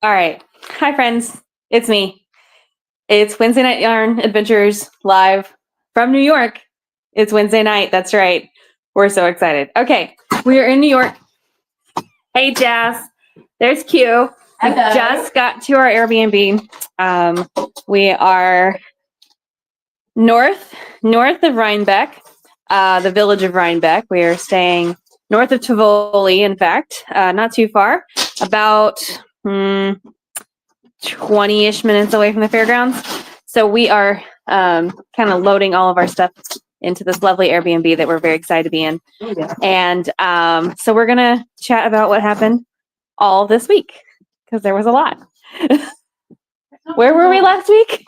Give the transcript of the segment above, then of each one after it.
All right. Hi, friends. It's me. It's Wednesday Night Yarn Adventures live from New York. It's Wednesday night. That's right. We're so excited. Okay. We are in New York. Hey, Jazz. There's Q. We Hello. just got to our Airbnb. We are north of Rhinebeck, the village of Rhinebeck. We are staying north of Tivoli, in fact, not too far, about 20-ish minutes away from the fairgrounds. So we are kind of loading all of our stuff into this lovely Airbnb that we're very excited to be in. Oh, yeah. And so we're going to chat about what happened all this week because there was a lot. Where were we last week?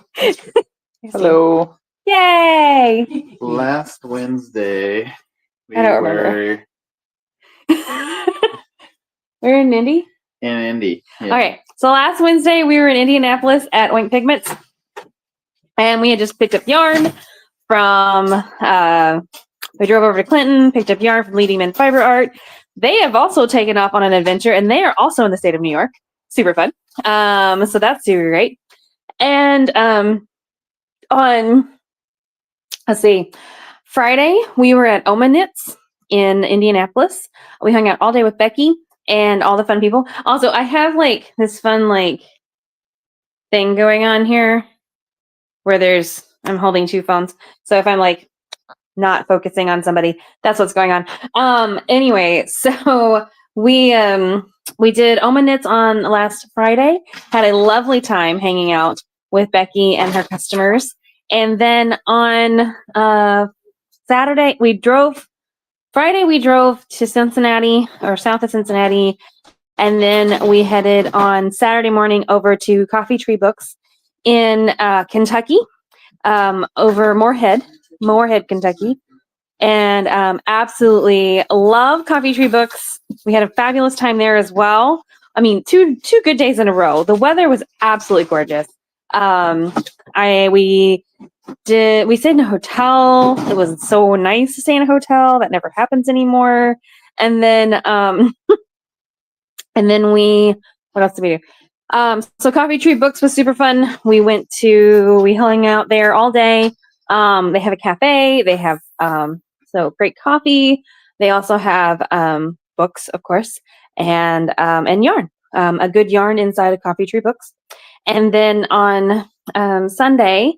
Hello. Yay! Last Wednesday, we I don't were We're in Indy? in Indy. Yeah. Okay, so last Wednesday we were in Indianapolis at Oink Pigments, and we had just picked up yarn from, we drove over to Clinton, picked up yarn from Leading Men Fiber Art. They have also taken off on an adventure, and they are also in the state of New York. Super fun. So that's super great. And on, let's see, Friday, we were at Oma Knits in Indianapolis. We hung out all day with Becky and all the fun people. Also, I have like this fun like thing going on here where I'm holding two phones. So if I'm like not focusing on somebody, that's what's going on. Anyway, so we did Oma Knits on last Friday, had a lovely time hanging out with Becky and her customers. And then on Friday we drove to Cincinnati or south of Cincinnati. And then we headed on Saturday morning over to Coffee Tree Books in Kentucky, over Moorhead, Kentucky. And absolutely love Coffee Tree Books. We had a fabulous time there as well. I mean, two good days in a row. The weather was absolutely gorgeous. We stayed in a hotel. It was so nice to stay in a hotel. That never happens anymore. And then what else did we do? So Coffee Tree Books was super fun. We hung out there all day. They have a cafe. They have so great coffee. They also have books, of course, and yarn. A good yarn inside of Coffee Tree Books. And then on Saturday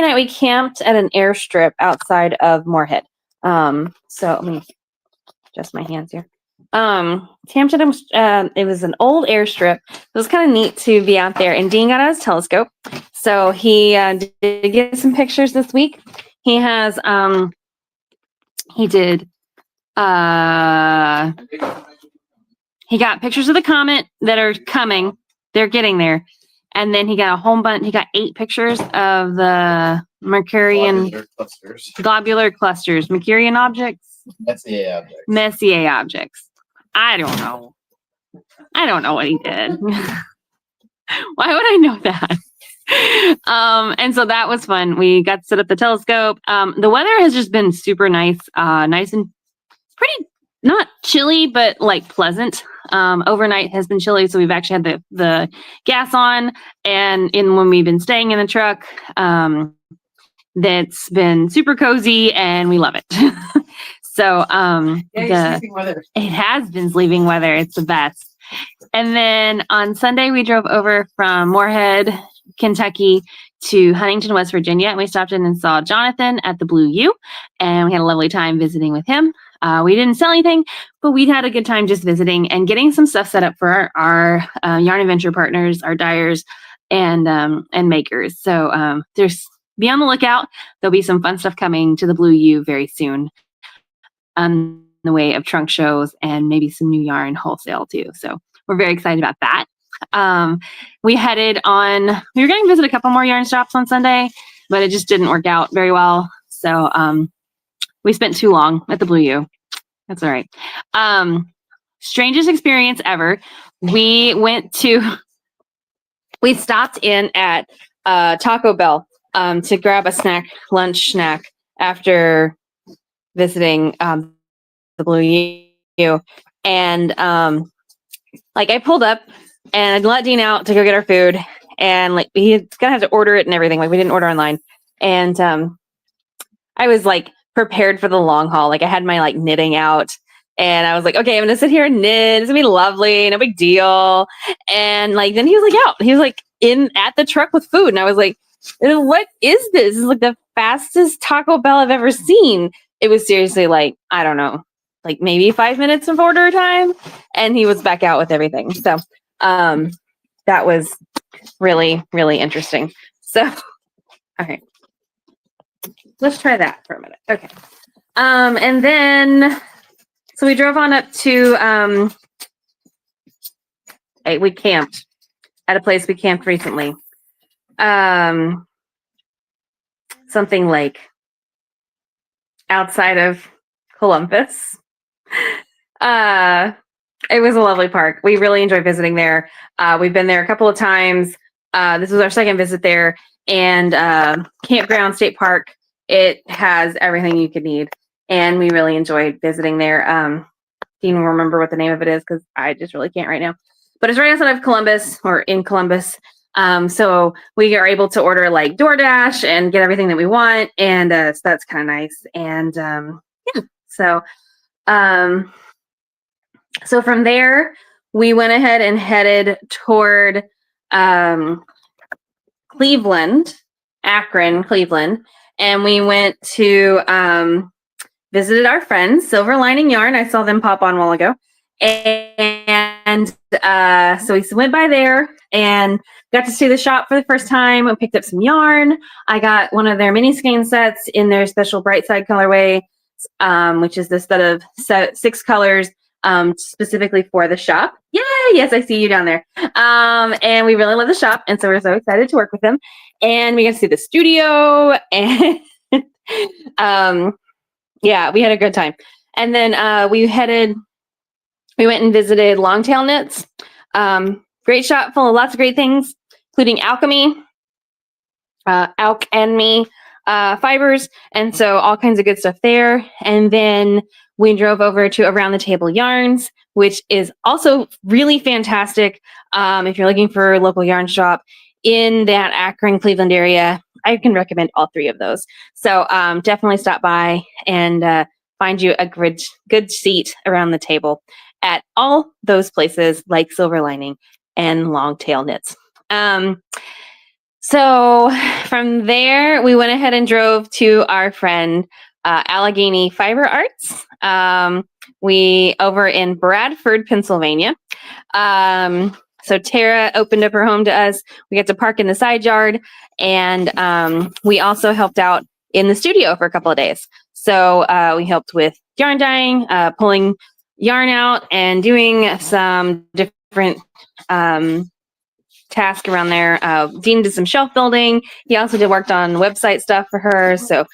night, we camped at an airstrip outside of Moorhead. So let me adjust my hands here. Camped at it was an old airstrip. It was kind of neat to be out there. And Dean got out his telescope, so he did get some pictures this week. He has he got pictures of the comet that are coming. They're getting there. And then he got a whole bunch. He got 8 pictures of the Mercurian globular clusters, Mercurian objects. Messier objects. I don't know what he did. Why would I know that? And so that was fun. We got to set up the telescope. The weather has just been super nice. Nice and pretty, not chilly, but like pleasant. Overnight has been chilly, so we've actually had the gas on, and when we've been staying in the truck, that's been super cozy, and we love it. So it has been sleeping weather. It's the best. And then on Sunday, we drove over from Moorhead, Kentucky to Huntington, West Virginia, and we stopped in and saw Jonathan at the Blue U, and we had a lovely time visiting with him. We didn't sell anything, but we had a good time just visiting and getting some stuff set up for our yarn adventure partners, our dyers, and makers. So be on the lookout. There'll be some fun stuff coming to the Blue U very soon, in the way of trunk shows and maybe some new yarn wholesale too. So we're very excited about that. We were going to visit a couple more yarn shops on Sunday, but it just didn't work out very well. So we spent too long at the Blue U. That's all right. Strangest experience ever. We stopped in at Taco Bell to grab a lunch snack after visiting the Blue U. And like I pulled up and I let Dean out to go get our food, and like he's gonna have to order it and everything. Like we didn't order online, and I was like prepared for the long haul. Like I had my like knitting out, and I was like, okay, I'm gonna sit here and knit. It's gonna be lovely, no big deal. And like then he was like out. He was like in at the truck with food, and I was like, what is this? This is like the fastest Taco Bell I've ever seen. It was seriously like, I don't know, like maybe 5 minutes of order time, and he was back out with everything. So that was really, really interesting. So all right. Let's try that for a minute. Okay. And then so we drove on up to we camped at a place we camped recently. Something like outside of Columbus. It was a lovely park. We really enjoyed visiting there. We've been there a couple of times. This was our second visit there. And Campground State Park, it has everything you could need. And we really enjoyed visiting there. Dean will remember what the name of it is because I just really can't right now. But it's right outside of Columbus, or in Columbus. So we are able to order like DoorDash and get everything that we want. And so that's kind of nice. And yeah, so from there, we went ahead and headed toward Cleveland, Akron, Cleveland, and we went to visited our friends, Silver Lining Yarn. I saw them pop on a while ago, and so we went by there and got to see the shop for the first time. We picked up some yarn. I got one of their mini skein sets in their special Bright Side colorway, which is this set of 6 colors. Specifically for the shop. Yay! Yes, I see you down there. And we really love the shop, and so we're so excited to work with them. And we got to see the studio, and yeah, we had a good time. And then we went and visited Longtail Knits. Great shop full of lots of great things, including alchemy fibers, and so all kinds of good stuff there. And then we drove over to Around the Table Yarns, which is also really fantastic. If you're looking for a local yarn shop in that Akron, Cleveland area, I can recommend all 3 of those. So definitely stop by and find you a good seat around the table at all those places like Silver Lining and Longtail Knits. So from there, we went ahead and drove to our friend Allegheny Fiber Arts. We over in Bradford, Pennsylvania. So Tara opened up her home to us. We got to park in the side yard, and we also helped out in the studio for a couple of days. So we helped with yarn dyeing, pulling yarn out, and doing some different task around there. Dean did some shelf building. He also worked on website stuff for her. So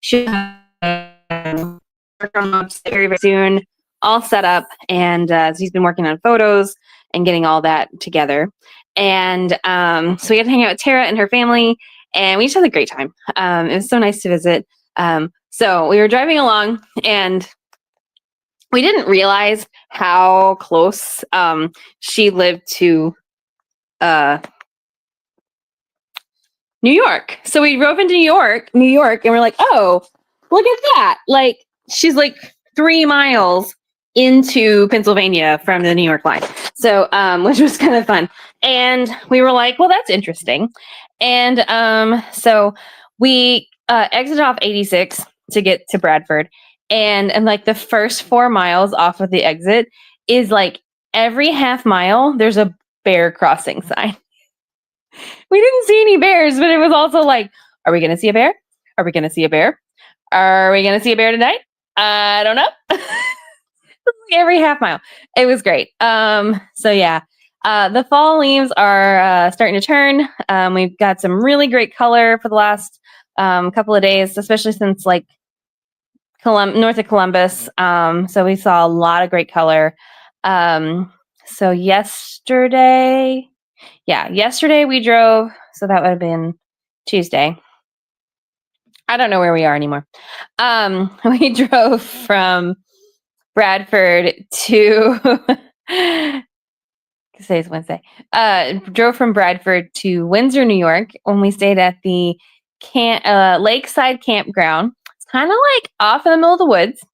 she'll work on the website very soon, all set up. And he's been working on photos and getting all that together. And so we got to hang out with Tara and her family, and we just had a great time. It was so nice to visit. So we were driving along, and we didn't realize how close she lived to New York. So we drove into New York, and we're like, oh, look at that. Like, she's like 3 miles into Pennsylvania from the New York line. So, which was kind of fun. And we were like, well, that's interesting. And so we exited off 86 to get to Bradford. And like the first 4 miles off of the exit is like every half mile, there's a bear crossing sign. We didn't see any bears, but it was also like, are we going to see a bear? Are we going to see a bear? Are we going to see a bear tonight? I don't know. Every half mile. It was great. So yeah, the fall leaves are starting to turn. We've got some really great color for the last couple of days, especially since like north of Columbus. So we saw a lot of great color. So yesterday we drove, so that would have been Tuesday. I don't know where we are anymore. We drove from Bradford to Today's Wednesday. Drove from Bradford to Windsor, New York, when we stayed at the Lakeside Campground. It's kind of like off in the middle of the woods,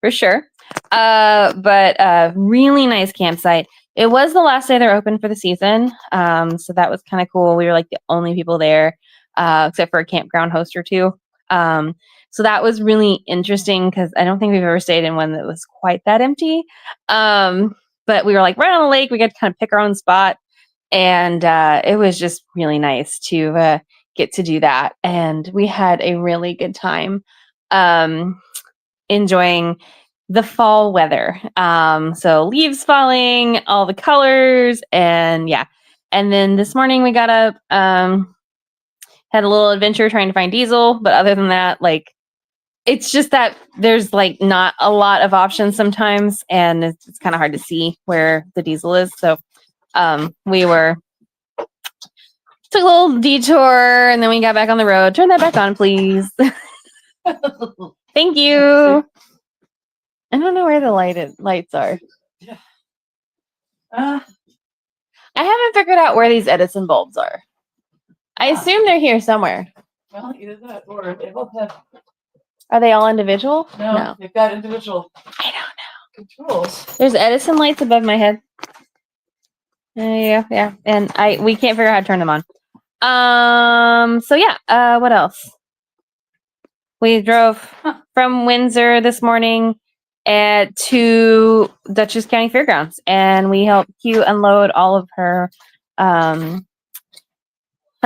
for sure. But really nice campsite. It was the last day they're open for the season, so that was kind of cool. We were like the only people there, except for a campground host or two. So that was really interesting because I don't think we've ever stayed in one that was quite that empty. But we were like right on the lake. We got to kind of pick our own spot, and it was just really nice to get to do that. And we had a really good time enjoying the fall weather. So leaves falling, all the colors, and yeah. And then this morning we got up, had a little adventure trying to find diesel, but other than that, like, it's just that there's like not a lot of options sometimes, and it's kind of hard to see where the diesel is. So we took a little detour, and then we got back on the road. Turn that back on, please. Thank you. I don't know where the lights are. Yeah. I haven't figured out where these Edison bulbs are. I assume they're here somewhere. Well, either that or they both have. Are they all individual? No, they've got individual I don't know. controls. There's Edison lights above my head. Yeah. And we can't figure out how to turn them on. So yeah, what else? We drove from Windsor this morning to Dutchess County Fairgrounds, and we helped Q unload all of her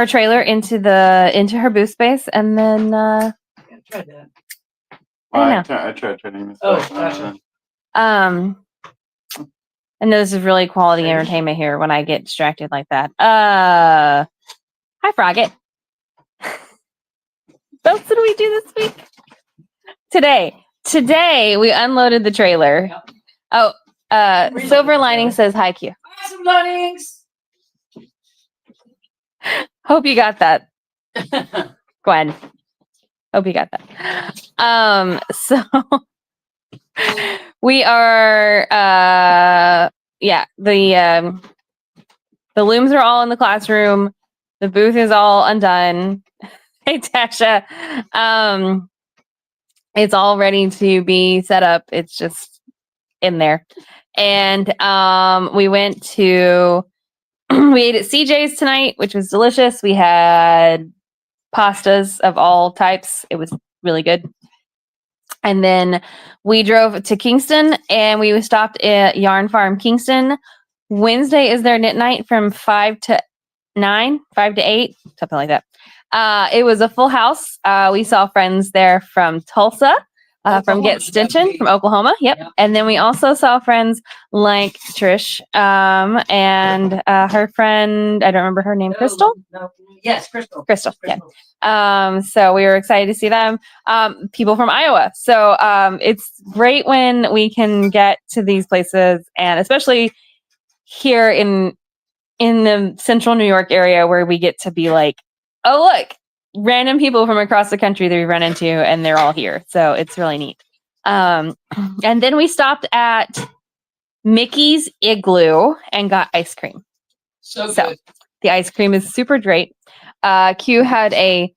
trailer into her booth space, and then Yeah, try that. I know. I tried turning this Oh, back on. gotcha. I know this is really quality entertainment here when I get distracted like that. Hi, Frogget. What else did we do this week? Today we unloaded the trailer. Yeah. Oh, Silver Lining says hi, Q. Awesome linings. Hope you got that, Gwen. Hope you got that. So we are, the looms are all in the classroom. The booth is all undone. Hey, Tasha. It's all ready to be set up. It's just in there. And we went to, we ate at CJ's tonight, which was delicious. We had pastas of all types. It was really good. And then we drove to Kingston, and we stopped at Yarn Farm Kingston. Wednesday is their knit night from 5 to 9, 5 to 8, something like that. It was a full house. We saw friends there from Tulsa, from Get Stitchin', from Oklahoma. Yep. And then we also saw friends like Trish, and her friend, I don't remember her name, Crystal? No. Yes, Crystal. Crystal, yeah. So we were excited to see them. People from Iowa. So it's great when we can get to these places, and especially here in the central New York area, where we get to be like, oh, look, random people from across the country that we run into, and they're all here. So it's really neat. And then we stopped at Mickey's Igloo and got ice cream. So good. The ice cream is super great. Q had a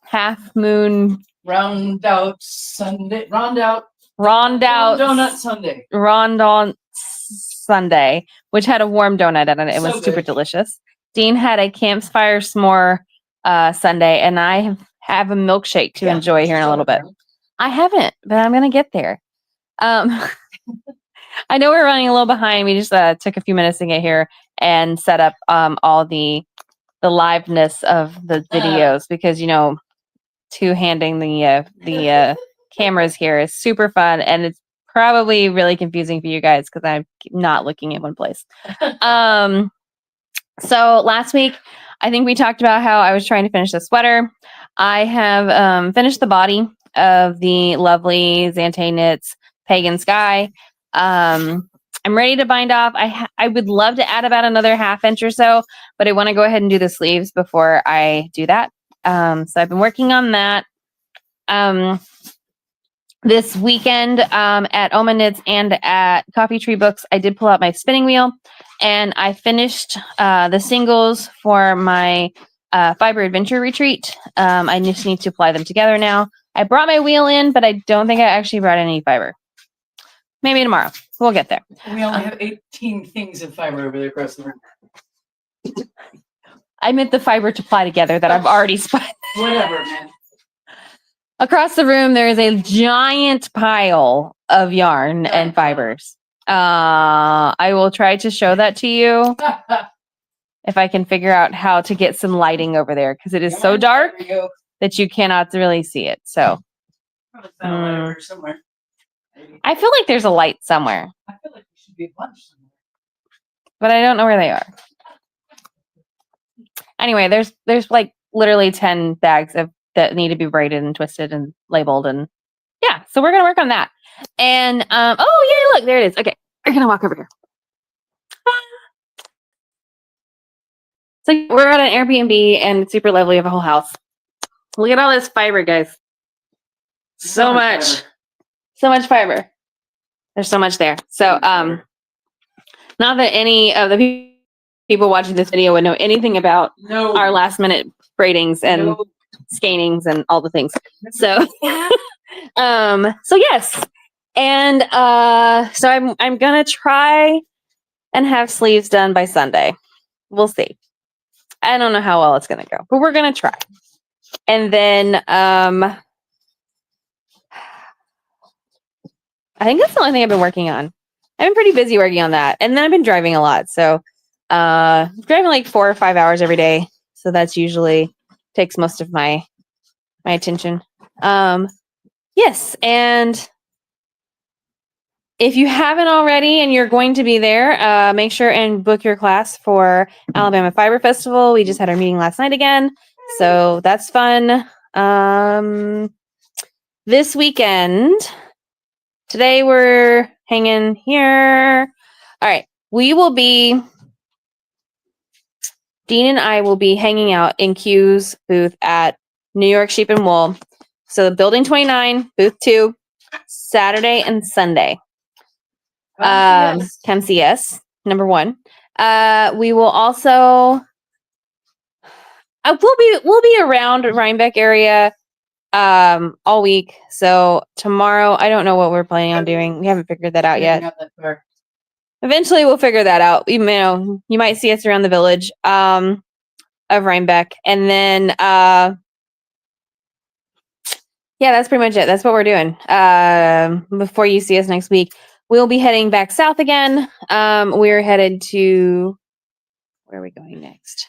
half moon Round out Sunday. Rondonut Sunday. Rondon Sunday, which had a warm donut in it. It was So super good. delicious. Dean had a campfire s'more Sunday, and I have a milkshake to enjoy here in a little bit. I haven't, but I'm gonna get there. I know we're running a little behind. We just took a few minutes to get here and set up all the liveness of the videos, because two-handing the cameras here is super fun, and it's probably really confusing for you guys because I'm not looking at one place. So last week, I think we talked about how I was trying to finish the sweater. I have finished the body of the lovely Zante Knits Pagan Sky. I'm ready to bind off. I would love to add about another ½ inch or so, but I want to go ahead and do the sleeves before I do that. So I've been working on that. This weekend at Oma Knits and at Coffee Tree Books, I did pull out my spinning wheel, and I finished the singles for my fiber adventure retreat. I just need to apply them together now. I brought my wheel in, but I don't think I actually brought any fiber. Maybe tomorrow. We'll get there. We only have 18 things of fiber over there across the room. I meant the fiber to apply together that I've already spun. Whatever, man. Across the room, there is a giant pile of yarn and fibers. I will try to show that to you if I can figure out how to get some lighting over there, because it is so dark that you cannot really see it. So Probably found a light over somewhere. Maybe. I feel like there's a light somewhere, I feel like there should be a bunch somewhere. but I don't know where they are. Anyway, there's like literally 10 bags that need to be braided and twisted and labeled, and yeah, so we're gonna work on that. And oh yeah, look, there it is. Okay, we're gonna walk over here. So we're at an Airbnb and it's super lovely. We have a whole house. Look at all this fiber, guys. So much. So much fiber. There's so much there. So not that any of the people watching this video would know anything about our last minute braidings and skeinings and all the things. So so yes. And so I'm gonna try and have sleeves done by Sunday. We'll see. I don't know how well it's gonna go, but we're gonna try. And then I think that's the only thing I've been working on. I've been pretty busy working on that. And then I've been driving a lot. So driving like 4 or 5 hours every day. So that's usually takes most of my attention. Yes, and if you haven't already and you're going to be there, make sure and book your class for Alabama Fiber Festival. We just had our meeting last night again. So that's fun. This weekend, today we're hanging here. All right. Dean and I will be hanging out in Q's booth at New York Sheep and Wool. So building 29, booth 2, Saturday and Sunday. Come see us, number 1. We will also we'll be around Rhinebeck area all week. So tomorrow, I don't know what we're planning on doing. We haven't figured that out yet. Eventually we'll figure that out. You might see us around the village of Rhinebeck. And then yeah, that's pretty much it. That's what we're doing. Before you see us next week, we'll be heading back south again. We're headed to, where are we going next?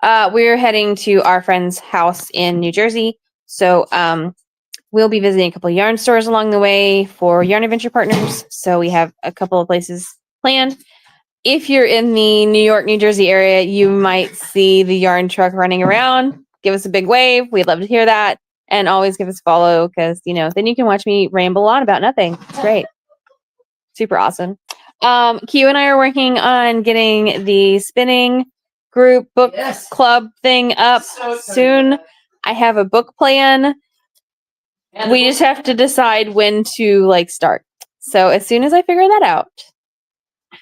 We're heading to our friend's house in New Jersey. So we'll be visiting a couple of yarn stores along the way for Yarn Adventure Partners. So we have a couple of places planned. If you're in the New York, New Jersey area, you might see the yarn truck running around. Give us a big wave. We'd love to hear that. And always give us a follow because, then you can watch me ramble on about nothing. It's great. Super awesome. Q and I are working on getting the spinning group book club thing up soon. I have a book plan. We just have to decide when to start. So as soon as I figure that out,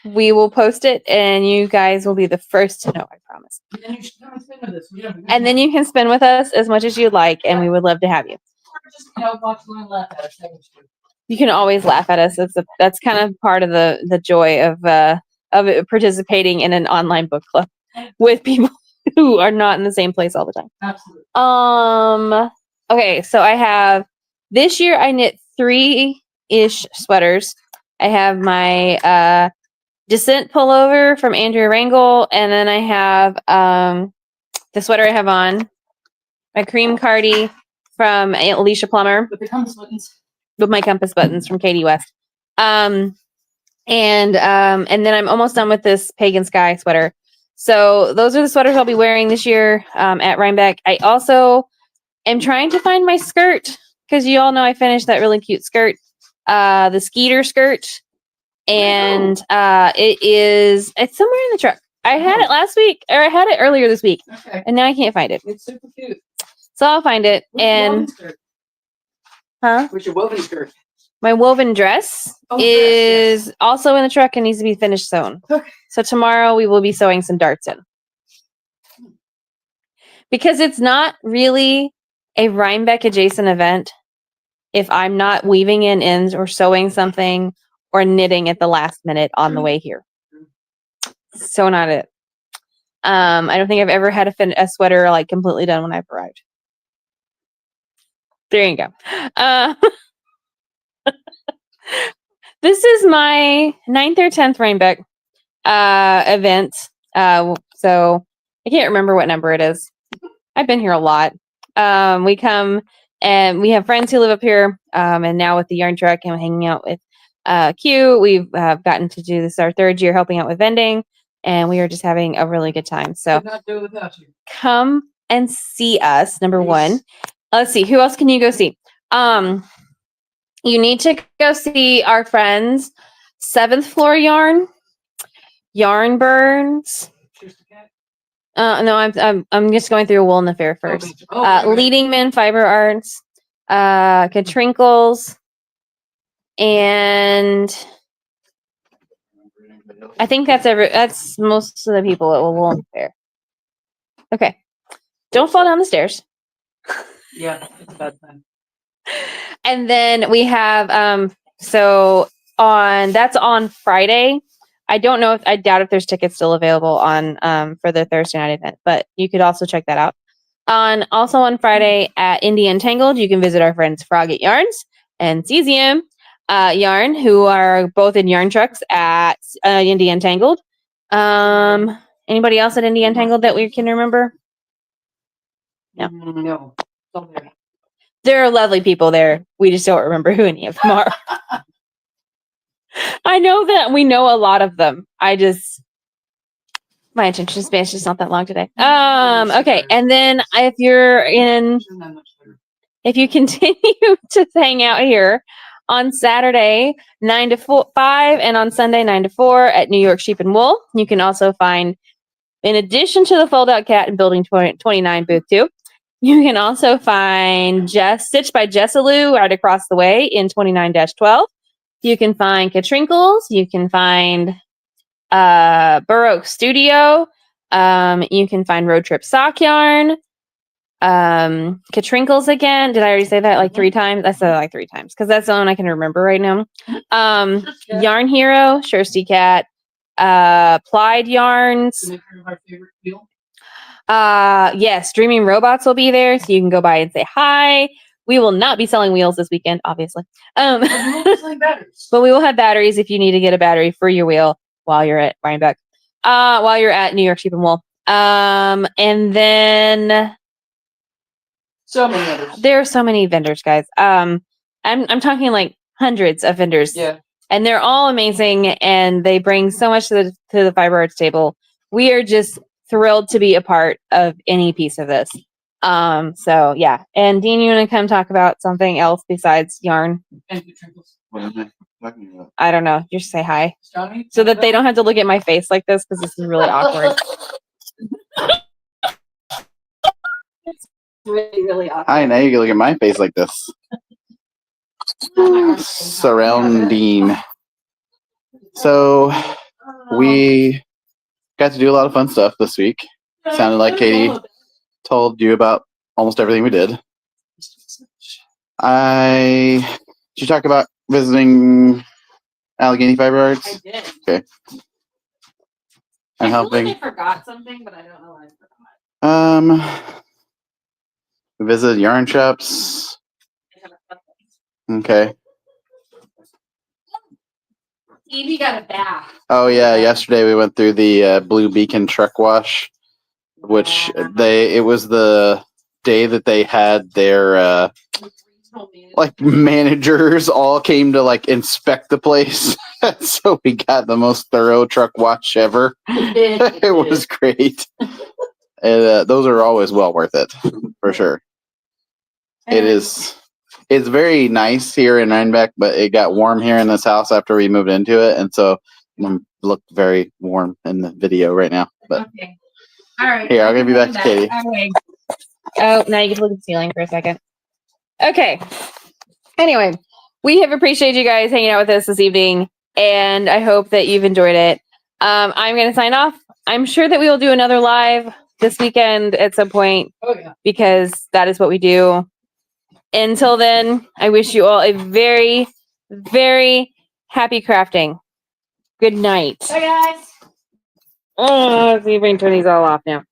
we will post it and you guys will be the first to know, I promise. And you should come and spin with us. And then you can spin with us as much as you'd like, and we would love to have you. Just watch and laugh at us. You can always laugh at us. That's kind of part of the joy of participating in an online book club with people who are not in the same place all the time. Absolutely. Okay, so I have this year I knit 3-ish sweaters. I have my Descent pullover from Andrea Rangel, and then I have the sweater I have on, my cream cardi from Alicia Plummer. With the compass buttons. With my compass buttons from Katie West. And then I'm almost done with this Pagan Sky sweater. So those are the sweaters I'll be wearing this year at Rhinebeck. I also am trying to find my skirt because you all know I finished that really cute skirt, the Skeeter skirt. And it's somewhere in the truck. I had it last week, or I had it earlier this week. Okay. And now I can't find it. It's super cute. So I'll find it. And Huh? Where's your woven skirt? My woven dress Oh, dress, is also in the truck and needs to be finished sewn. Okay. So tomorrow we will be sewing some darts in. Because it's not really a Rhinebeck adjacent event if I'm not weaving in ends or sewing something or knitting at the last minute on the way here. So not it. I don't think I've ever had a sweater like completely done when I've arrived. There you go. This is my 9th or 10th Rhinebeck event. So I can't remember what number it is. I've been here a lot. We come and we have friends who live up here. And now with the yarn truck and hanging out with Q, we've gotten to do this our 3rd year helping out with vending. And we are just having a really good time. So Could not do it without you. come and see us, number one. Let's see, who else can you go see? You need to go see our friends 7th Floor Yarn Burns. Cheers to cat. No, I'm just going through Wool and the Fair first. Leading Men Fiber Arts, Katrinkles, and I think that's most of the people at Wool and the Fair. Okay, don't fall down the stairs. Yeah, it's a bad time. And then we have that's on Friday. I doubt if there's tickets still available on for the Thursday night event, but you could also check that out. Also on Friday at Indie Untangled, you can visit our friends Frog at Yarns and Cesium Yarn, who are both in yarn trucks at Indie Untangled. Anybody else at Indie Untangled that we can remember? No. No. Don't there. There are lovely people there. We just don't remember who any of them are. I know that we know a lot of them. My attention span is just not that long today. Okay. And then if you continue to hang out here on Saturday, 9 to 5, and on Sunday, 9 to 4 at New York Sheep and Wool, you can also find, in addition to the Fold Out Cat in Building 29 booth 2, you can also find Stitched by Jessalou right across the way in 29-12. You can find Katrinkles. You can find Burroke Studio. You can find Road Trip Sock Yarn. Katrinkles again. Did I already say that like 3 times? I said it like 3 times because that's the one I can remember right now. Yarn Hero, Shirsty Cat, Plied Yarns. Our favorite wheel. Yes, Dreaming Robots will be there, so you can go by and say hi. We will not be selling wheels this weekend, obviously. But we will be selling batteries. But we will have batteries if you need to get a battery for your wheel while you're at Rhinebeck. While you're at New York Sheep and Wool. And then So many others. there are so many vendors, guys. I'm talking like hundreds of vendors. Yeah. And they're all amazing and they bring so much to the Fiber Arts table. We are just thrilled to be a part of any piece of this. So yeah. And Dean, you want to come talk about something else besides yarn? And Katrinkles. What am I talking about? I don't know. Just say hi. Johnny? So that they don't have to look at my face like this because this is really awkward. It's really, really awkward. Hi, now you can look at my face like this. Surrounding. So we got to do a lot of fun stuff this week. Sounded like Katie told you about almost everything we did. Did you talk about visiting Allegheny Fiber Arts? I did. Okay. And helping. I forgot something, but I don't know what I forgot. We visited yarn shops. Okay. Evie got a bath. Oh yeah, yesterday we went through the Blue Beacon truck wash, which it was the day that they had their like managers all came to like inspect the place. So we got the most thorough truck wash ever. It was great. And those are always well worth it for sure. It's very nice here in Rhinebeck, but it got warm here in this house after we moved into it, and so it looked very warm in the video right now. But Okay. All right. here, I'll give you back to Katie. Okay. Oh, now you get to look at the ceiling for a second. Okay. Anyway, we have appreciated you guys hanging out with us this evening, and I hope that you've enjoyed it. I'm going to sign off. I'm sure that we will do another live this weekend at some point Oh yeah. because that is what we do. Until then, I wish you all a very, very happy crafting. Good night. Bye guys. Oh, see if we can turn these all off now.